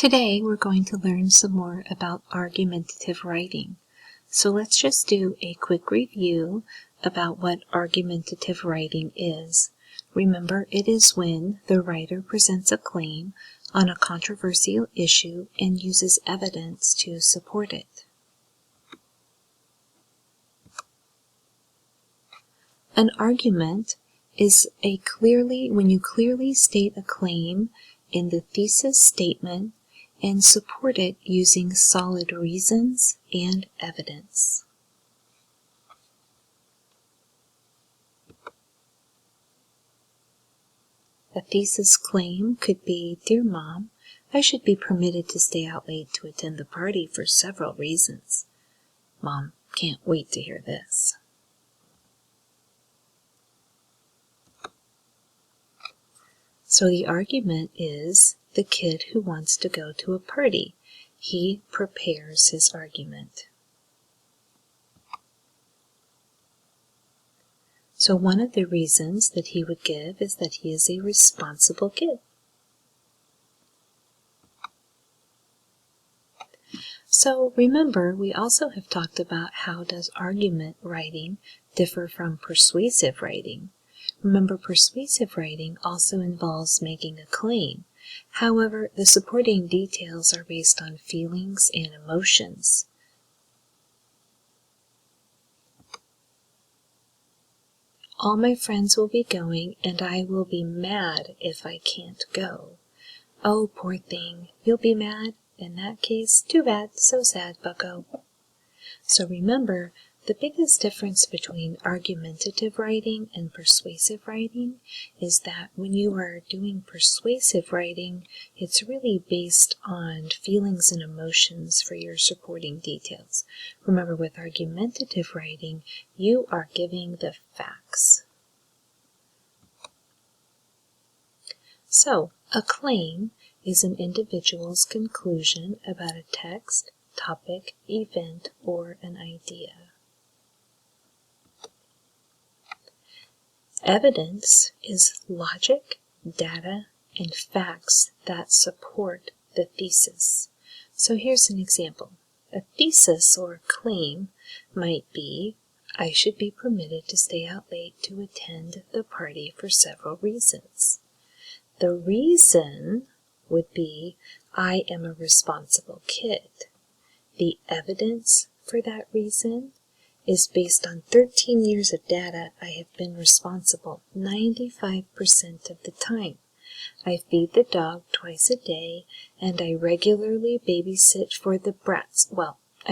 Today we're going to learn some more about argumentative writing. So let's just do a quick review about what argumentative writing is. Remember, it is when the writer presents a claim on a controversial issue and uses evidence to support it. An argument is when you clearly state a claim in the thesis statement and support it using solid reasons and evidence. A thesis claim could be, "Dear Mom, I should be permitted to stay out late to attend the party for several reasons." Mom can't wait to hear this. So the argument is the kid who wants to go to a party. He prepares his argument. So one of the reasons that he would give is that he is a responsible kid. So remember, we also have talked about how does argument writing differ from persuasive writing. Remember, persuasive writing also involves making a claim. However, the supporting details are based on feelings and emotions. All my friends will be going, and I will be mad if I can't go. Oh, poor thing, you'll be mad? In that case, too bad, so sad, bucko. So remember, the biggest difference between argumentative writing and persuasive writing is that when you are doing persuasive writing, it's really based on feelings and emotions for your supporting details. Remember, with argumentative writing, you are giving the facts. So, a claim is an individual's conclusion about a text, topic, event, or an idea. Evidence is logic, data, and facts that support the thesis. So here's an example. A thesis or claim might be, I should be permitted to stay out late to attend the party for several reasons. The reason would be, I am a responsible kid. The evidence for that reason is based on 13 years of data. I have been responsible 95% of the time. I feed the dog twice a day, and I regularly babysit for the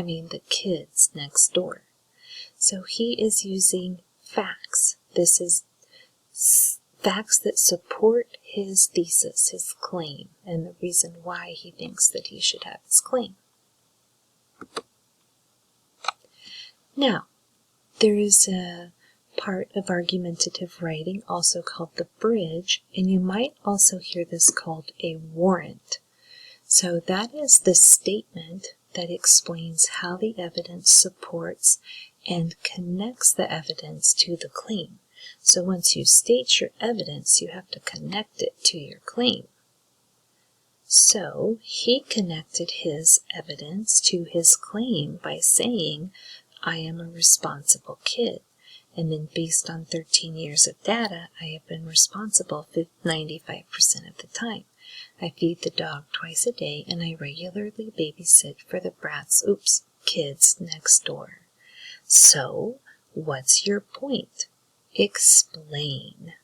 the kids next door. So he is using facts. This is facts that support his thesis, his claim, and the reason why he thinks that he should have his claim. Now, there is a part of argumentative writing also called the bridge, and you might also hear this called a warrant. So that is the statement that explains how the evidence supports and connects the evidence to the claim. So once you state your evidence, you have to connect it to your claim. So he connected his evidence to his claim by saying, I am a responsible kid. And then based on 13 years of data, I have been responsible 95% of the time. I feed the dog twice a day, and I regularly babysit for the kids next door. So, what's your point? Explain.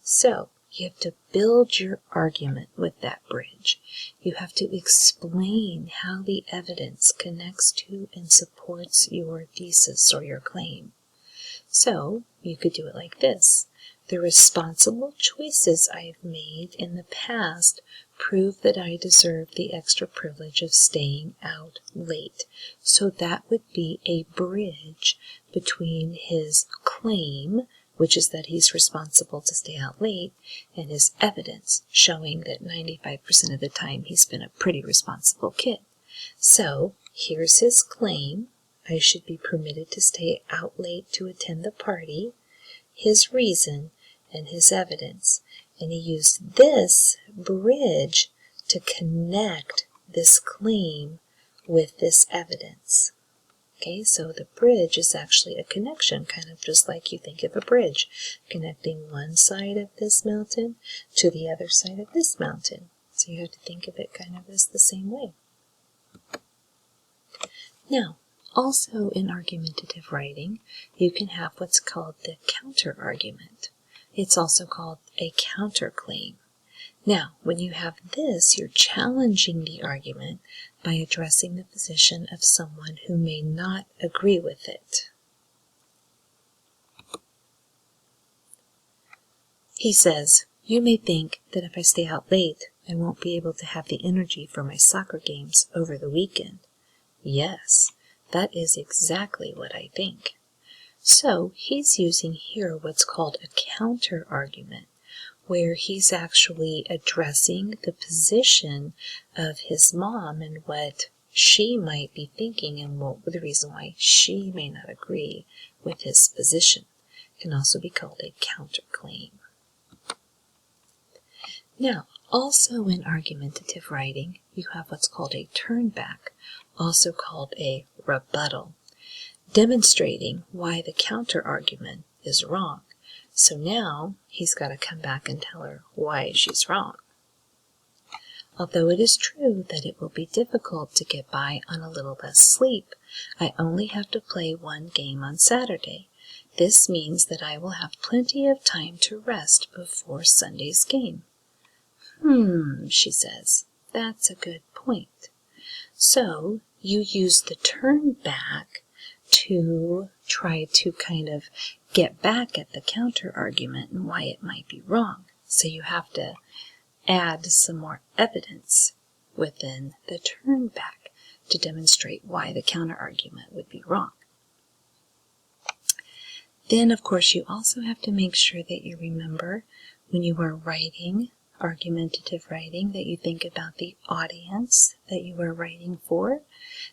So, you have to build your argument with that bridge. You have to explain how the evidence connects to and supports your thesis or your claim. So, you could do it like this. The responsible choices I've made in the past prove that I deserve the extra privilege of staying out late. So that would be a bridge between his claim, which is that he's responsible to stay out late, and his evidence showing that 95% of the time he's been a pretty responsible kid. So here's his claim. I should be permitted to stay out late to attend the party. His reason and his evidence. And he used this bridge to connect this claim with this evidence. Okay, so the bridge is actually a connection, kind of just like you think of a bridge, connecting one side of this mountain to the other side of this mountain. So you have to think of it kind of as the same way. Now, also in argumentative writing, you can have what's called the counterargument. It's also called a counterclaim. Now, when you have this, you're challenging the argument by addressing the position of someone who may not agree with it. He says, "You may think that if I stay out late, I won't be able to have the energy for my soccer games over the weekend." Yes, that is exactly what I think. So he's using here what's called a counterargument, where he's actually addressing the position of his mom and what she might be thinking and the reason why she may not agree with his position. It can also be called a counterclaim. Now, also in argumentative writing, you have what's called a turnback, also called a rebuttal, demonstrating why the counterargument is wrong. So now he's got to come back and tell her why she's wrong. Although it is true that it will be difficult to get by on a little less sleep, I only have to play one game on Saturday. This means that I will have plenty of time to rest before Sunday's game. She says, that's a good point. So you use the turn back to try to kind of get back at the counter argument and why it might be wrong. So you have to add some more evidence within the turn back to demonstrate why the counter argument would be wrong. Then, of course, you also have to make sure that you remember when you are writing argumentative writing that you think about the audience that you are writing for,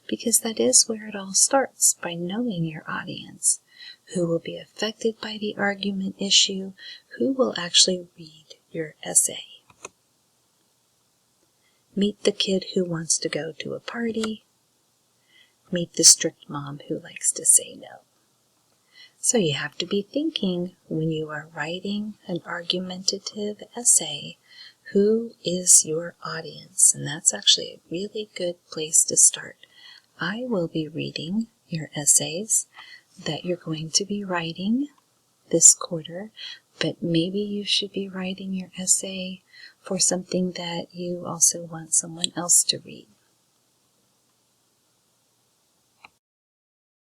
because that is where it all starts, by knowing your audience, who will be affected by the argument issue, who will actually read your essay. Meet the kid who wants to go to a party. Meet the strict mom who likes to say no. So you have to be thinking when you are writing an argumentative essay, who is your audience? And that's actually a really good place to start. I will be reading your essays that you're going to be writing this quarter, but maybe you should be writing your essay for something that you also want someone else to read.